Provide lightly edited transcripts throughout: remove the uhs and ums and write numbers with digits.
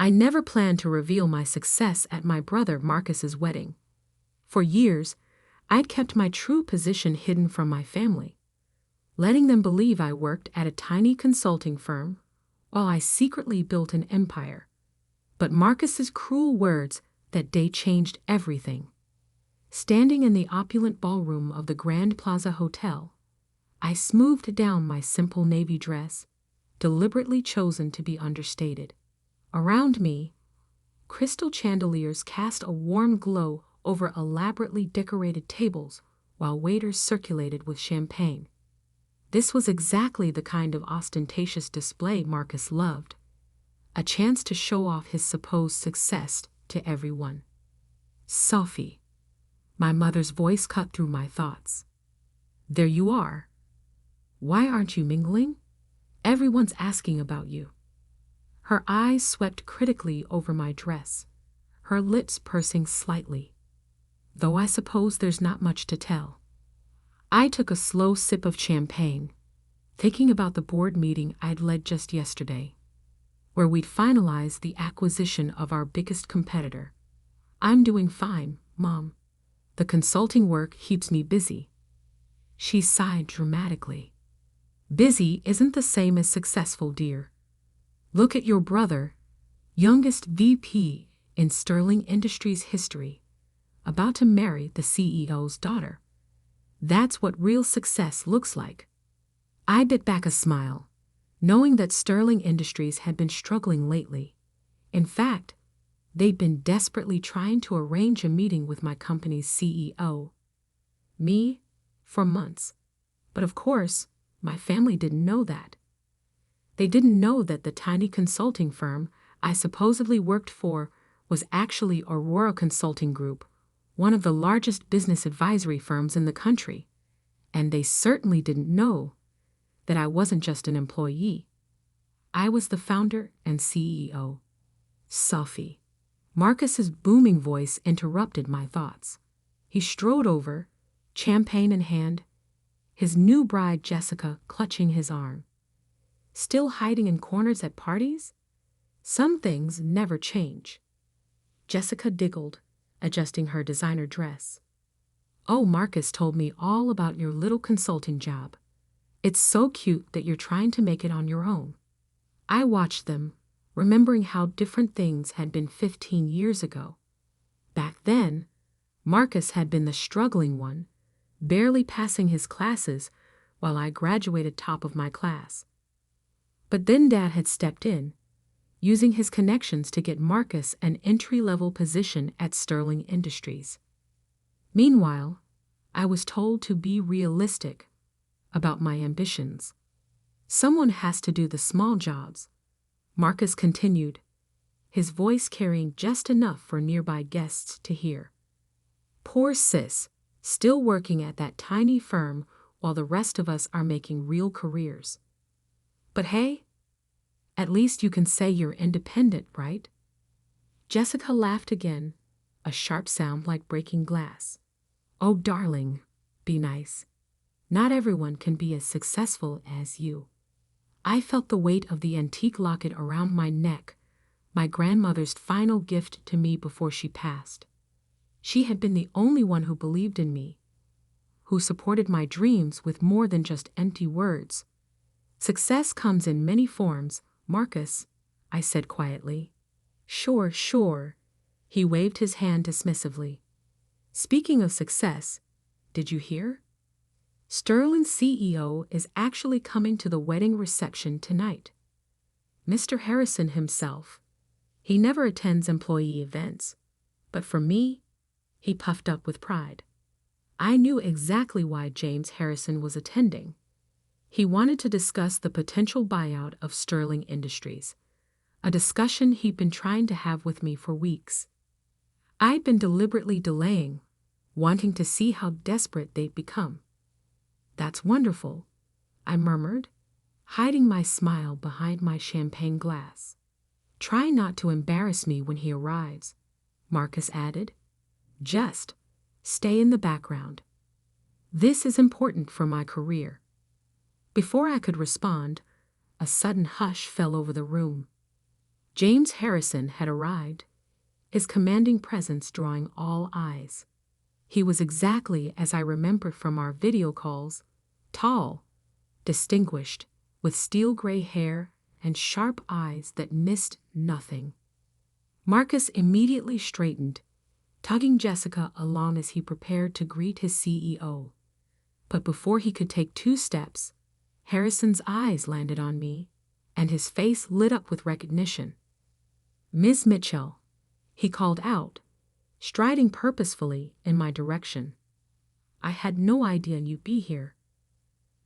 I never planned to reveal my success at my brother Marcus's wedding. For years, I'd kept my true position hidden from my family, letting them believe I worked at a tiny consulting firm while I secretly built an empire. But Marcus's cruel words that day changed everything. Standing in the opulent ballroom of the Grand Plaza Hotel, I smoothed down my simple navy dress, deliberately chosen to be understated. Around me, crystal chandeliers cast a warm glow over elaborately decorated tables while waiters circulated with champagne. This was exactly the kind of ostentatious display Marcus loved, a chance to show off his supposed success to everyone. Sophie. My mother's voice cut through my thoughts. There you are. Why aren't you mingling? Everyone's asking about you. Her eyes swept critically over my dress, her lips pursing slightly. Though I suppose there's not much to tell. I took a slow sip of champagne, thinking about the board meeting I'd led just yesterday, where we'd finalized the acquisition of our biggest competitor. I'm doing fine, Mom. The consulting work keeps me busy. She sighed dramatically. Busy isn't the same as successful, dear. Look at your brother, youngest VP in Sterling Industries history, about to marry the CEO's daughter. That's what real success looks like. I bit back a smile, knowing that Sterling Industries had been struggling lately. In fact, they'd been desperately trying to arrange a meeting with my company's CEO. Me, for months. But of course, my family didn't know that. They didn't know that the tiny consulting firm I supposedly worked for was actually Aurora Consulting Group, one of the largest business advisory firms in the country. And they certainly didn't know that I wasn't just an employee. I was the founder and CEO. Sophie. Marcus's booming voice interrupted my thoughts. He strode over, champagne in hand, his new bride Jessica clutching his arm. Still hiding in corners at parties? Some things never change. Jessica giggled, adjusting her designer dress. Oh, Marcus told me all about your little consulting job. It's so cute that you're trying to make it on your own. I watched them, remembering how different things had been 15 years ago. Back then, Marcus had been the struggling one, barely passing his classes while I graduated top of my class. But then Dad had stepped in, using his connections to get Marcus an entry-level position at Sterling Industries. Meanwhile, I was told to be realistic about my ambitions. Someone has to do the small jobs, Marcus continued, his voice carrying just enough for nearby guests to hear. Poor sis, still working at that tiny firm while the rest of us are making real careers. But hey, at least you can say you're independent, right? Jessica laughed again, a sharp sound like breaking glass. Oh, darling, be nice. Not everyone can be as successful as you. I felt the weight of the antique locket around my neck, my grandmother's final gift to me before she passed. She had been the only one who believed in me, who supported my dreams with more than just empty words. Success comes in many forms, Marcus, I said quietly. Sure, sure. He waved his hand dismissively. Speaking of success, did you hear? Sterling's CEO is actually coming to the wedding reception tonight. Mr. Harrison himself. He never attends employee events, but for me, he puffed up with pride. I knew exactly why James Harrison was attending. He wanted to discuss the potential buyout of Sterling Industries, a discussion he'd been trying to have with me for weeks. I'd been deliberately delaying, wanting to see how desperate they'd become. That's wonderful, I murmured, hiding my smile behind my champagne glass. Try not to embarrass me when he arrives, Marcus added. Just stay in the background. This is important for my career. Before I could respond, a sudden hush fell over the room. James Harrison had arrived, his commanding presence drawing all eyes. He was exactly as I remembered from our video calls, tall, distinguished, with steel-gray hair and sharp eyes that missed nothing. Marcus immediately straightened, tugging Jessica along as he prepared to greet his CEO. But before he could take 2 steps, Harrison's eyes landed on me, and his face lit up with recognition. "Ms. Mitchell," he called out, striding purposefully in my direction. "I had no idea you'd be here."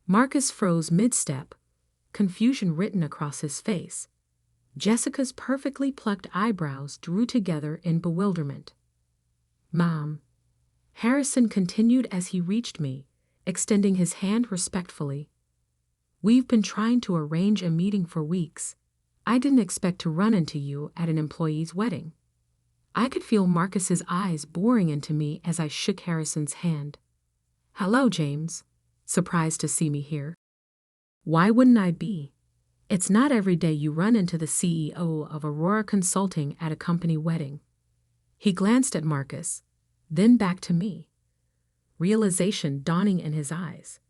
Marcus froze mid-step, confusion written across his face. Jessica's perfectly plucked eyebrows drew together in bewilderment. "Mom," Harrison continued as he reached me, extending his hand respectfully. "We've been trying to arrange a meeting for weeks. I didn't expect to run into you at an employee's wedding." I could feel Marcus's eyes boring into me as I shook Harrison's hand. "Hello, James. Surprised to see me here?" "Why wouldn't I be? It's not every day you run into the CEO of Aurora Consulting at a company wedding." He glanced at Marcus, then back to me, realization dawning in his eyes.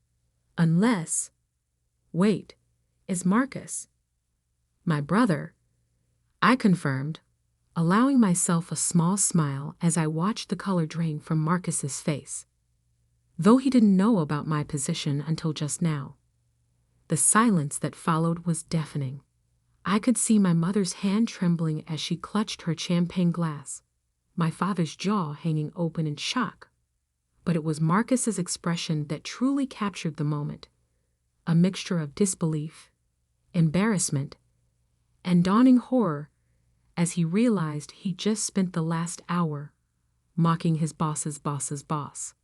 "Unless... Wait, is Marcus..." "My brother," I confirmed, allowing myself a small smile as I watched the color drain from Marcus's face. Though he didn't know about my position until just now. The silence that followed was deafening. I could see my mother's hand trembling as she clutched her champagne glass, my father's jaw hanging open in shock. But it was Marcus's expression that truly captured the moment, a mixture of disbelief, embarrassment, and dawning horror as he realized he'd just spent the last hour mocking his boss's boss's boss.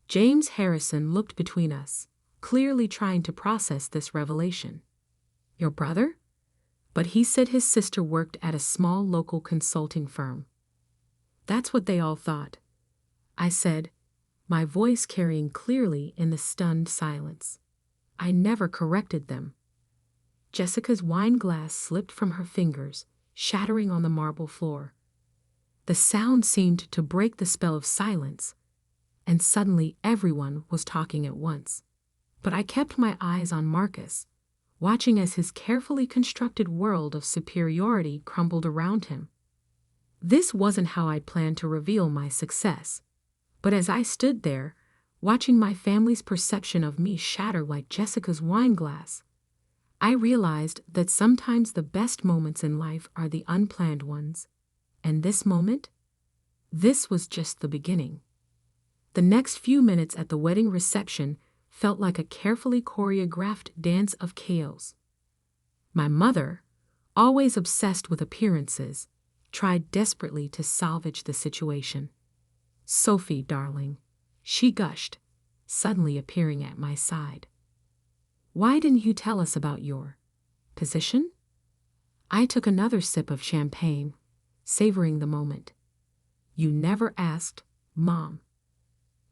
James Harrison looked between us, clearly trying to process this revelation. "Your brother?" But he said his sister worked at a small local consulting firm. "That's what they all thought," I said, my voice carrying clearly in the stunned silence. I never corrected them. Jessica's wine glass slipped from her fingers, shattering on the marble floor. The sound seemed to break the spell of silence, and suddenly everyone was talking at once. But I kept my eyes on Marcus, watching as his carefully constructed world of superiority crumbled around him. This wasn't how I'd planned to reveal my success, but as I stood there, watching my family's perception of me shatter like Jessica's wine glass, I realized that sometimes the best moments in life are the unplanned ones, and this moment? This was just the beginning. The next few minutes at the wedding reception felt like a carefully choreographed dance of chaos. My mother, always obsessed with appearances, tried desperately to salvage the situation. "Sophie, darling," she gushed, suddenly appearing at my side. "Why didn't you tell us about your position?" I took another sip of champagne, savoring the moment. "You never asked, Mom.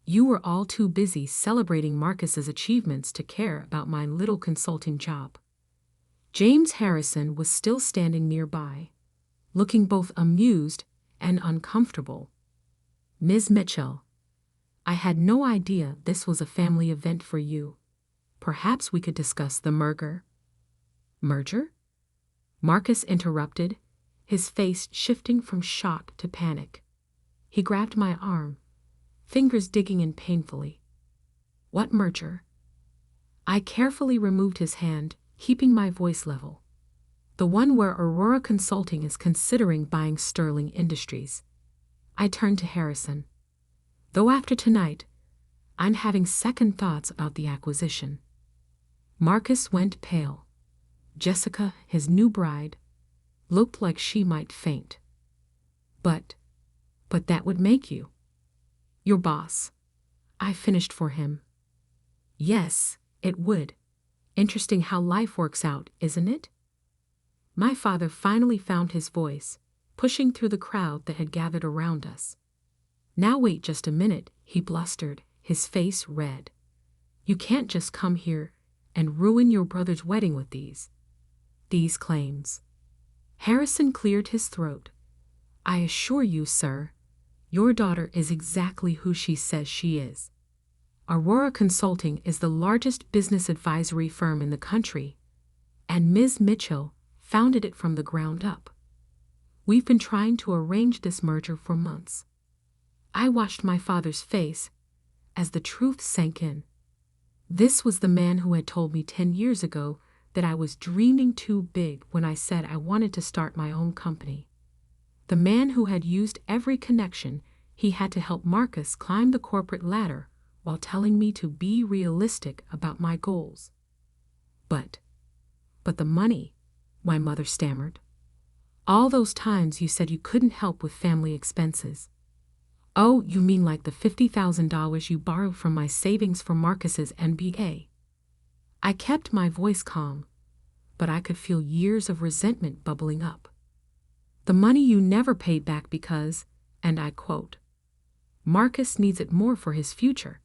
You were all too busy celebrating Marcus's achievements to care about my little consulting job." James Harrison was still standing nearby, looking both amused and uncomfortable. "Ms. Mitchell, I had no idea this was a family event for you. Perhaps we could discuss the merger." "Merger?" Marcus interrupted, his face shifting from shock to panic. He grabbed my arm, fingers digging in painfully. "What merger?" I carefully removed his hand, keeping my voice level. "The one where Aurora Consulting is considering buying Sterling Industries." I turned to Harrison. "Though after tonight, I'm having second thoughts about the acquisition." Marcus went pale. Jessica, his new bride, looked like she might faint. But that would make you your boss," I finished for him. "Yes, it would. Interesting how life works out, isn't it?" My father finally found his voice, pushing through the crowd that had gathered around us. "Now wait just a minute," he blustered, his face red. "You can't just come here and ruin your brother's wedding with these claims." Harrison cleared his throat. I assure you, sir, your daughter is exactly who she says she is. Aurora Consulting is the largest business advisory firm in the country, and Ms. Mitchell founded it from the ground up. We've been trying to arrange this merger for months. I watched my father's face as the truth sank in. This was the man who had told me 10 years ago that I was dreaming too big when I said I wanted to start my own company. The man who had used every connection he had to help Marcus climb the corporate ladder while telling me to be realistic about my goals. But the money, my mother stammered. All those times you said you couldn't help with family expenses. Oh, you mean like the $50,000 you borrowed from my savings for Marcus's MBA? I kept my voice calm, but I could feel years of resentment bubbling up. The money you never paid back because, and I quote, Marcus needs it more for his future.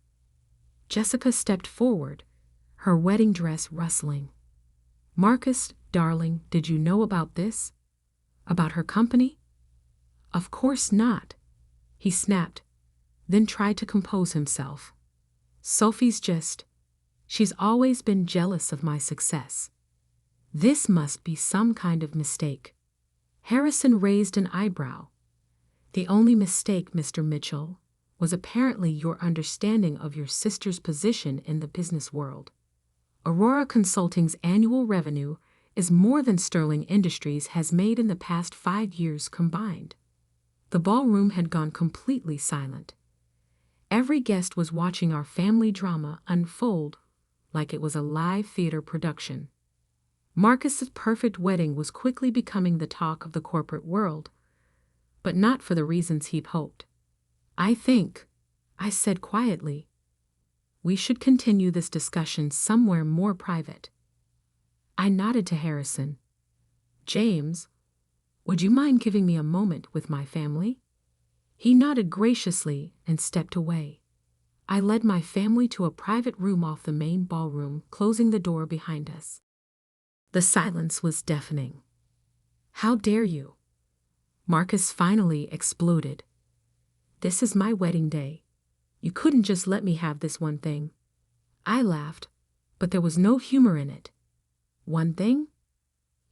Jessica stepped forward, her wedding dress rustling. Marcus, darling, did you know about this? About her company? Of course not, he snapped, then tried to compose himself. Sophie's she's always been jealous of my success. This must be some kind of mistake. Harrison raised an eyebrow. The only mistake, Mr. Mitchell, was apparently your understanding of your sister's position in the business world. Aurora Consulting's annual revenue is more than Sterling Industries has made in the past 5 years combined. The ballroom had gone completely silent. Every guest was watching our family drama unfold like it was a live theater production. Marcus's perfect wedding was quickly becoming the talk of the corporate world, but not for the reasons he'd hoped. I think, I said quietly, we should continue this discussion somewhere more private. I nodded to Harrison. James, would you mind giving me a moment with my family? He nodded graciously and stepped away. I led my family to a private room off the main ballroom, closing the door behind us. The silence was deafening. How dare you? Marcus finally exploded. This is my wedding day. You couldn't just let me have this one thing. I laughed, but there was no humor in it. One thing?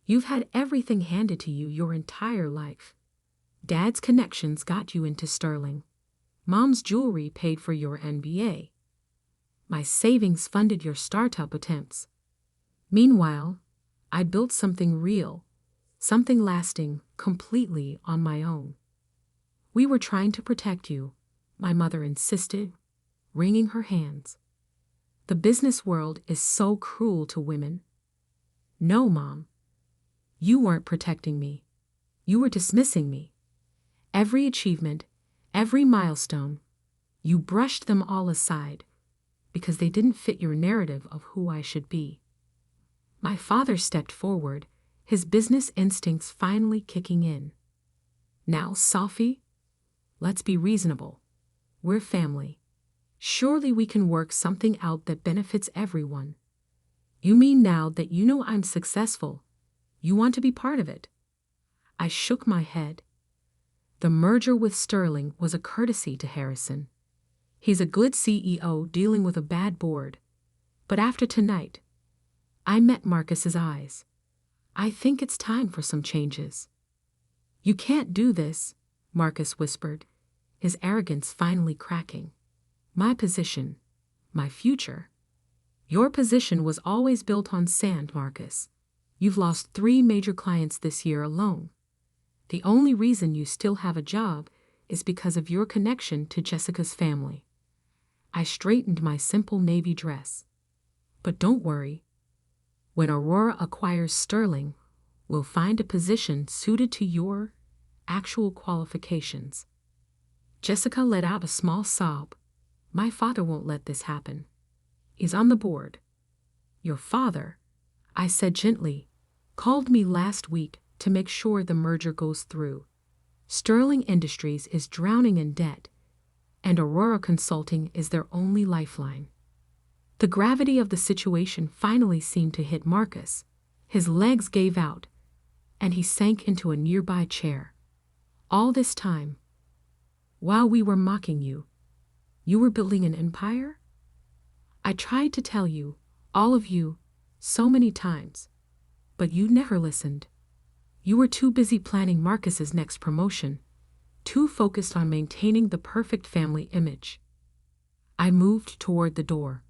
You've had everything handed to you your entire life. Dad's connections got you into Sterling. Mom's jewelry paid for your MBA. My savings funded your startup attempts. Meanwhile, I built something real, something lasting, completely on my own. We were trying to protect you, my mother insisted, wringing her hands. The business world is so cruel to women. No, Mom. You weren't protecting me. You were dismissing me. Every achievement, every milestone, you brushed them all aside because they didn't fit your narrative of who I should be. My father stepped forward, his business instincts finally kicking in. Now, Sophie, let's be reasonable. We're family. Surely we can work something out that benefits everyone. You mean now that you know I'm successful, you want to be part of it? I shook my head. The merger with Sterling was a courtesy to Harrison. He's a good CEO dealing with a bad board. But after tonight, I met Marcus's eyes. I think it's time for some changes. You can't do this, Marcus whispered, his arrogance finally cracking. My position, my future. Your position was always built on sand, Marcus. You've lost 3 major clients this year alone. The only reason you still have a job is because of your connection to Jessica's family. I straightened my simple navy dress. But don't worry. When Aurora acquires Sterling, we'll find a position suited to your actual qualifications. Jessica let out a small sob. My father won't let this happen. He's on the board. Your father, I said gently, called me last week to make sure the merger goes through. Sterling Industries is drowning in debt, and Aurora Consulting is their only lifeline. The gravity of the situation finally seemed to hit Marcus. His legs gave out, and he sank into a nearby chair. All this time, while we were mocking you, you were building an empire? I tried to tell you, all of you, so many times, but you never listened. You were too busy planning Marcus's next promotion, too focused on maintaining the perfect family image. I moved toward the door.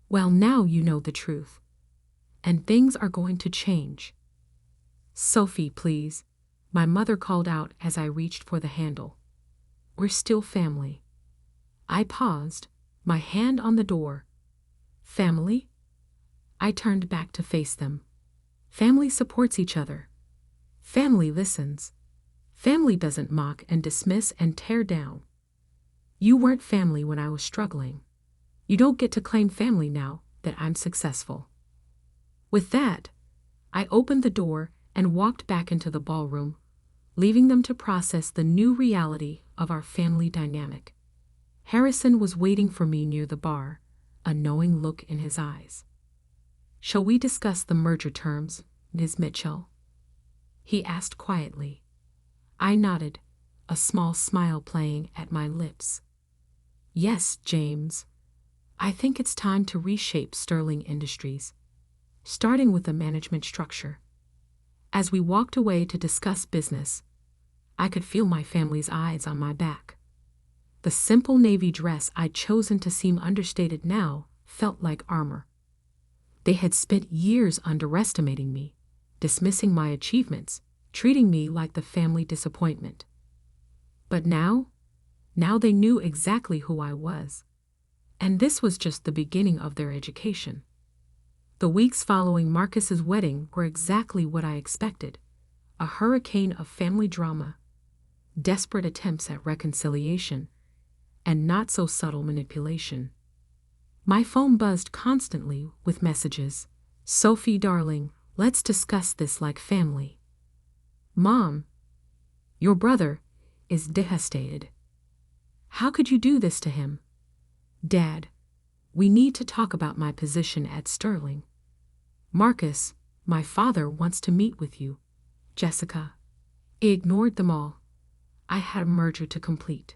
Well, now you know the truth. And things are going to change. Sophie, please, my mother called out as I reached for the handle. We're still family. I paused, my hand on the door. Family? I turned back to face them. Family supports each other. Family listens. Family doesn't mock and dismiss and tear down. You weren't family when I was struggling. You don't get to claim family now that I'm successful. With that, I opened the door and walked back into the ballroom, leaving them to process the new reality of our family dynamic. Harrison was waiting for me near the bar, a knowing look in his eyes. Shall we discuss the merger terms, Ms. Mitchell? He asked quietly. I nodded, a small smile playing at my lips. Yes, James. I think it's time to reshape Sterling Industries, starting with the management structure. As we walked away to discuss business, I could feel my family's eyes on my back. The simple navy dress I'd chosen to seem understated now felt like armor. They had spent years underestimating me, dismissing my achievements, treating me like the family disappointment. But now they knew exactly who I was. And this was just the beginning of their education. The weeks following Marcus's wedding were exactly what I expected, a hurricane of family drama, desperate attempts at reconciliation, and not-so-subtle manipulation. My phone buzzed constantly with messages. Sophie, darling, let's discuss this like family. Mom, your brother is devastated. How could you do this to him? Dad, we need to talk about my position at Sterling. Marcus, my father wants to meet with you. Jessica. I ignored them all. I had a merger to complete.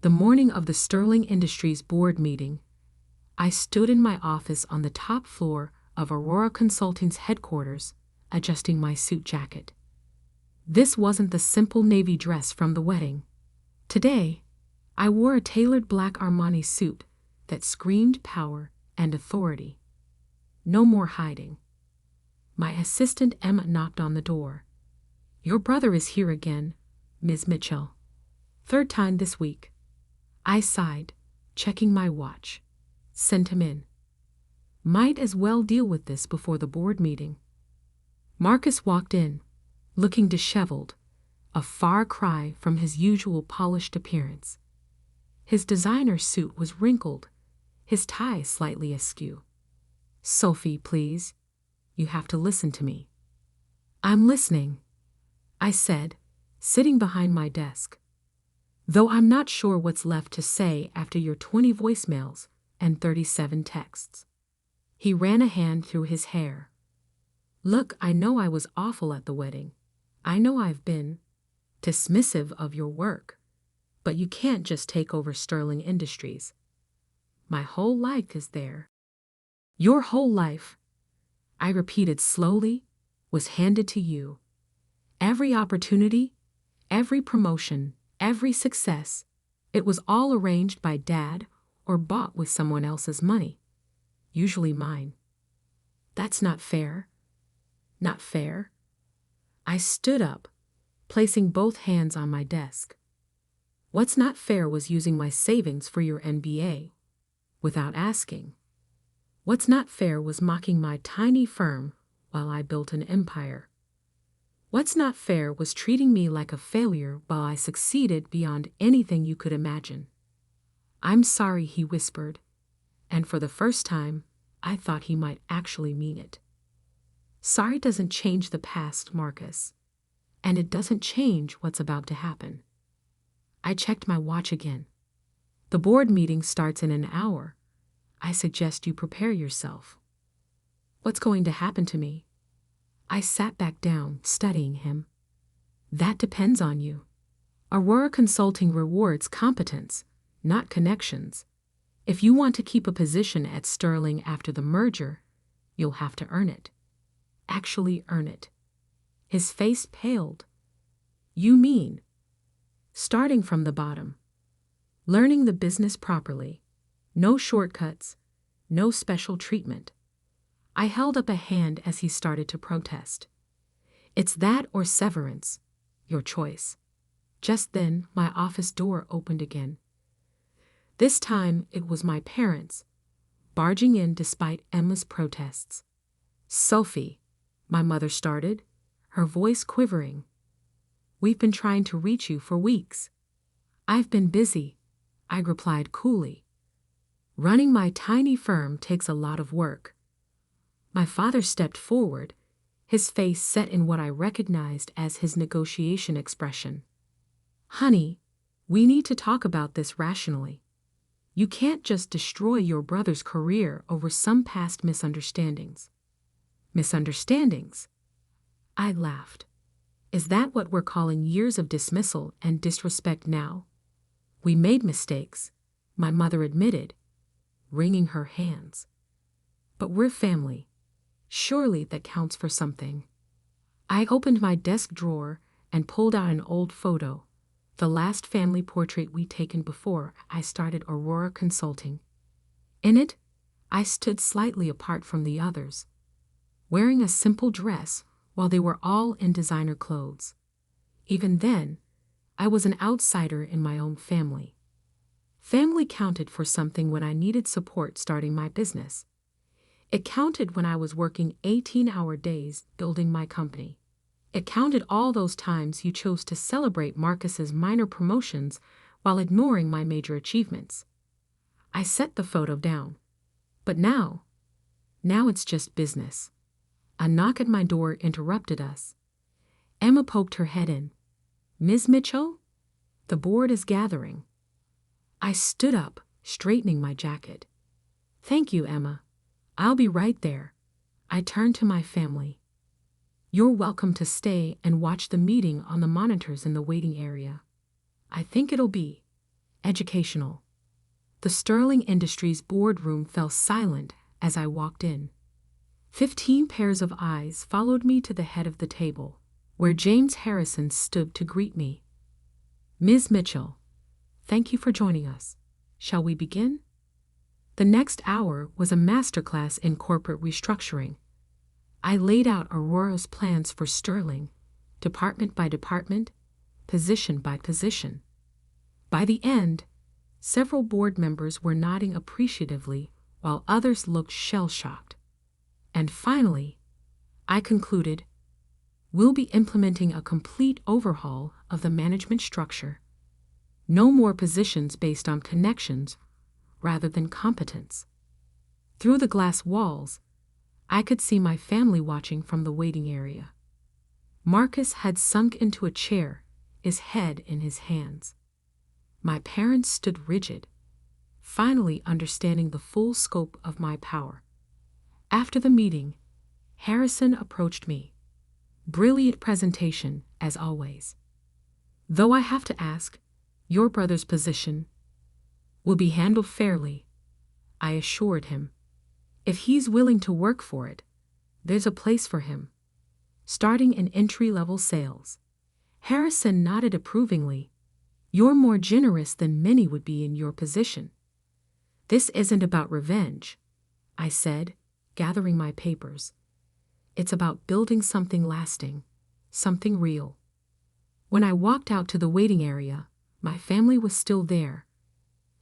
The morning of the Sterling Industries board meeting, I stood in my office on the top floor of Aurora Consulting's headquarters, adjusting my suit jacket. This wasn't the simple navy dress from the wedding. Today, I wore a tailored black Armani suit that screamed power and authority. No more hiding. My assistant Emma knocked on the door. Your brother is here again, Ms. Mitchell. Third time this week. I sighed, checking my watch. Sent him in. Might as well deal with this before the board meeting. Marcus walked in, looking disheveled, a far cry from his usual polished appearance. His designer suit was wrinkled, his tie slightly askew. Sophie, please. You have to listen to me. I'm listening, I said, sitting behind my desk. Though I'm not sure what's left to say after your 20 voicemails and 37 texts. He ran a hand through his hair. Look, I know I was awful at the wedding. I know I've been dismissive of your work. But you can't just take over Sterling Industries. My whole life is there. Your whole life, I repeated slowly, was handed to you. Every opportunity, every promotion, every success, it was all arranged by Dad or bought with someone else's money, usually mine. That's not fair. Not fair. I stood up, placing both hands on my desk. What's not fair was using my savings for your MBA, without asking. What's not fair was mocking my tiny firm while I built an empire. What's not fair was treating me like a failure while I succeeded beyond anything you could imagine. I'm sorry, he whispered, and for the first time, I thought he might actually mean it. Sorry doesn't change the past, Marcus, and it doesn't change what's about to happen. I checked my watch again. The board meeting starts in an hour. I suggest you prepare yourself. What's going to happen to me? I sat back down, studying him. That depends on you. Aurora Consulting rewards competence, not connections. If you want to keep a position at Sterling after the merger, you'll have to earn it. Actually earn it. His face paled. You mean? Starting from the bottom. Learning the business properly. No shortcuts. No special treatment. I held up a hand as he started to protest. It's that or severance. Your choice. Just then, my office door opened again. This time, it was my parents, barging in despite Emma's protests. Sophie, my mother started, her voice quivering. We've been trying to reach you for weeks. I've been busy, I replied coolly. Running my tiny firm takes a lot of work. My father stepped forward, his face set in what I recognized as his negotiation expression. Honey, we need to talk about this rationally. You can't just destroy your brother's career over some past misunderstandings. Misunderstandings? I laughed. Is that what we're calling years of dismissal and disrespect now? We made mistakes, my mother admitted, wringing her hands. But we're family. Surely that counts for something. I opened my desk drawer and pulled out an old photo, the last family portrait we'd taken before I started Aurora Consulting. In it, I stood slightly apart from the others, wearing a simple dress while they were all in designer clothes. Even then, I was an outsider in my own family. Family counted for something when I needed support starting my business. It counted when I was working 18-hour days building my company. It counted all those times you chose to celebrate Marcus's minor promotions while ignoring my major achievements. I set the photo down. But now it's just business. A knock at my door interrupted us. Emma poked her head in. Ms. Mitchell? The board is gathering. I stood up, straightening my jacket. Thank you, Emma. I'll be right there. I turned to my family. You're welcome to stay and watch the meeting on the monitors in the waiting area. I think it'll be educational. The Sterling Industries boardroom fell silent as I walked in. 15 pairs of eyes followed me to the head of the table, where James Harrison stood to greet me. Ms. Mitchell, thank you for joining us. Shall we begin? The next hour was a masterclass in corporate restructuring. I laid out Aurora's plans for Sterling, department by department, position by position. By the end, several board members were nodding appreciatively while others looked shell-shocked. And finally, I concluded, we'll be implementing a complete overhaul of the management structure. No more positions based on connections rather than competence. Through the glass walls, I could see my family watching from the waiting area. Marcus had sunk into a chair, his head in his hands. My parents stood rigid, finally understanding the full scope of my power. After the meeting, Harrison approached me. Brilliant presentation, as always. Though I have to ask, your brother's position will be handled fairly, I assured him. If he's willing to work for it, there's a place for him. Starting in entry-level sales. Harrison nodded approvingly. You're more generous than many would be in your position. This isn't about revenge, I said, gathering my papers. It's about building something lasting, something real. When I walked out to the waiting area, my family was still there.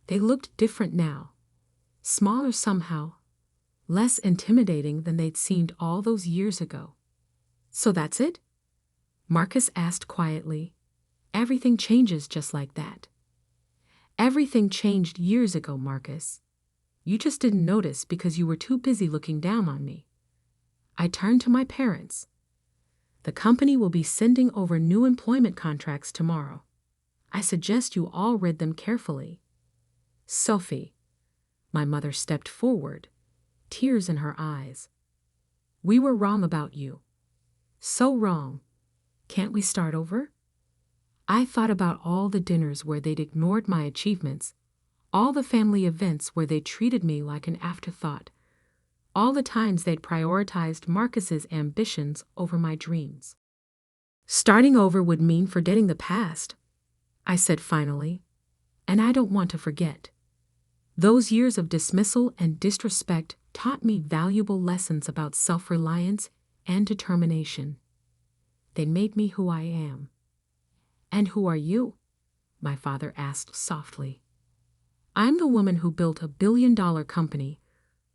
They looked different now, smaller somehow, less intimidating than they'd seemed all those years ago. So that's it? Marcus asked quietly. Everything changes just like that. Everything changed years ago, Marcus. You just didn't notice because you were too busy looking down on me. I turned to my parents. The company will be sending over new employment contracts tomorrow. I suggest you all read them carefully. Sophie, my mother stepped forward, tears in her eyes. We were wrong about you. So wrong. Can't we start over? I thought about all the dinners where they'd ignored my achievements, all the family events where they treated me like an afterthought, all the times they'd prioritized Marcus's ambitions over my dreams. Starting over would mean forgetting the past, I said finally, and I don't want to forget. Those years of dismissal and disrespect taught me valuable lessons about self-reliance and determination. They made me who I am. And who are you? My father asked softly. I'm the woman who built a billion-dollar company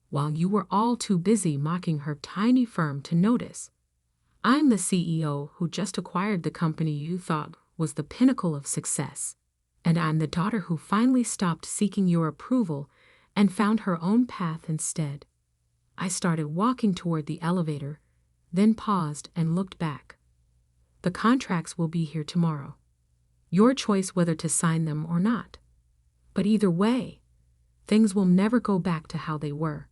while you were all too busy mocking her tiny firm to notice. I'm the CEO who just acquired the company you thought was the pinnacle of success. And I'm the daughter who finally stopped seeking your approval and found her own path instead. I started walking toward the elevator, then paused and looked back. The contracts will be here tomorrow. Your choice whether to sign them or not. But either way, things will never go back to how they were.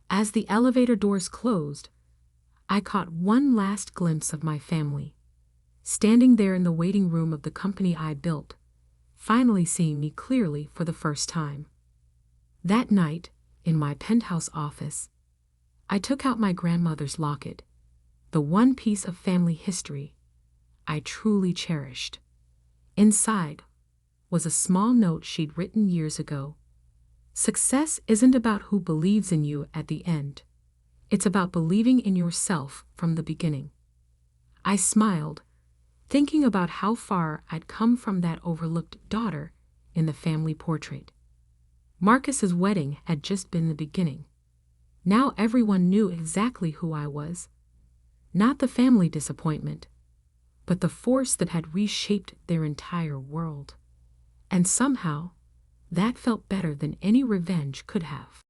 As the elevator doors closed, I caught one last glimpse of my family, standing there in the waiting room of the company I built, finally seeing me clearly for the first time. That night, in my penthouse office, I took out my grandmother's locket, the one piece of family history I truly cherished. Inside was a small note she'd written years ago. Success isn't about who believes in you at the end. It's about believing in yourself from the beginning. I smiled, thinking about how far I'd come from that overlooked daughter in the family portrait. Marcus's wedding had just been the beginning. Now everyone knew exactly who I was. Not the family disappointment, but the force that had reshaped their entire world. And somehow, that felt better than any revenge could have.